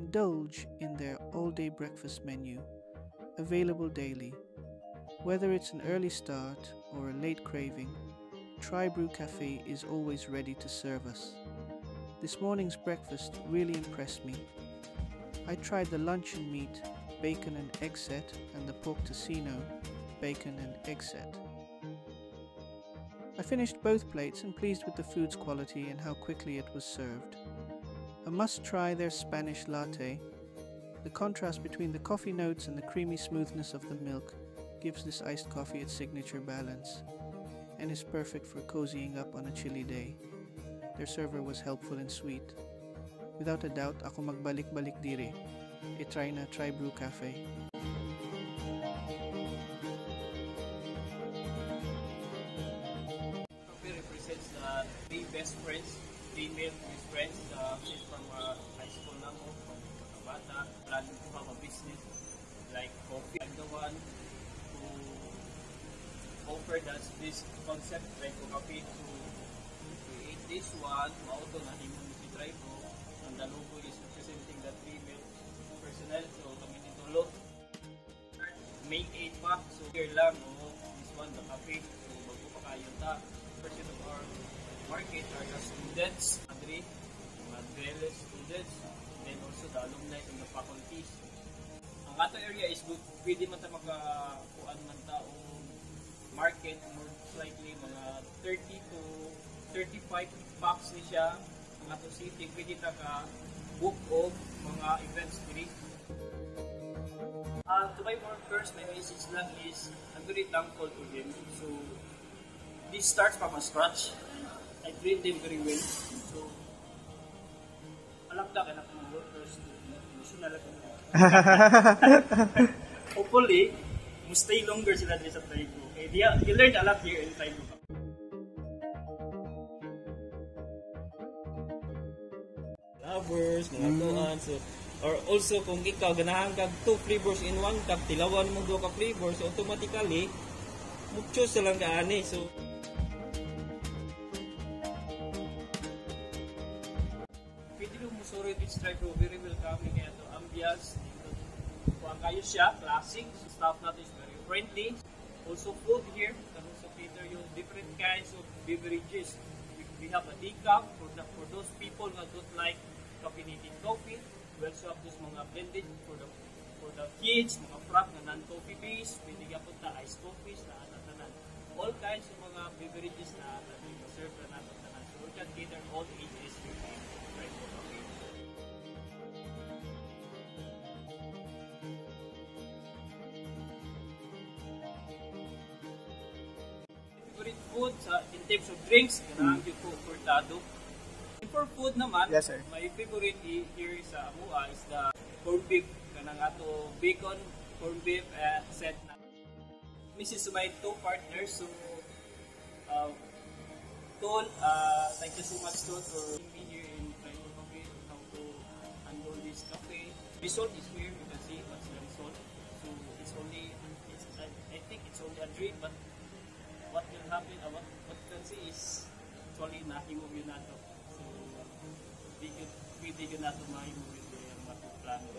indulge in their all-day breakfast menu, available daily. Whether it's an early start or a late craving, Tri-Brew Cafe is always ready to serve us. This morning's breakfast really impressed me. I tried the luncheon meat, bacon and egg set, and the pork tocino, bacon and egg set. I finished both plates and pleased with the food's quality and how quickly it was served. A must try their Spanish latte. The contrast between the coffee notes and the creamy smoothness of the milk gives this iced coffee its signature balance and is perfect for cozying up on a chilly day. Their server was helpful and sweet. Without a doubt, ako magbalik-balik dire. I-try na Tri-Brew Cafe. Coffee represents the three best friends, female best friends, she's from high school na mo, from bata, planning to have a business like coffee. I'm the one who offered us this concept like coffee to create this one. Mauto na himo ni si Tri-Brew. And the logo is representing the female personnel. So kami dito look. May 8 pa. So here lang, this one, the cafe. So bago pa kayo ta. Percent of our market are the students, Madrid, mga DLS students, and then also the alumni from the faculties. Ang ato area is good. Pwede man ta makakuan man ta o market, more likely mga 30 to 35 packs ni siya. Ang ato city, pwede ta ka book of mga events diri. To my workers, my message lang is I'm very thankful to them. So this starts from scratch. I treat them very well. So alam na kaya mga workers emotional ako. Hopefully, must stay longer sila dito sa Tri-Brew. Okay, you learned a lot here in Tri-Brew. Lovers, mga tuan, so or also kung ikaw ganahan kag 2 flavors in 1 cup, tilawan mo 2 ka flavors, so automatically mo-choose lang ka ani. So pwede mo sorry with Tri-Brew, very welcoming kaya to ambiance. Kuha kayo siya, classic. Staff natin is very friendly. Also food here, can also cater yung different kinds of beverages. We have a decaf for those people who don't like caffeinated coffee. We also have those mga blended for the kids, mga frap na non-coffee based. Pwede ka punta iced coffees na atatanan. All kinds of mga beverages na serve na natatanan. So we can cater all ages with Tri-Brew Coffee. Favorite food in terms of drinks, ganahan yung po cortado. For food naman, yes, sir. My favorite here sa Amua is the corned beef. Kanang ato bacon, corned beef set na. Mrs. my two partners, so Ton, thank you so much Ton for being here in Tri-Brew Cafe, how to handle this cafe. Result is here, you can see what's the result. So it's only, I think it's only a drink, but what will happen, what you can see is actually nahimog yun nato. So, pwede yun nato mahimog yun yung mga plano.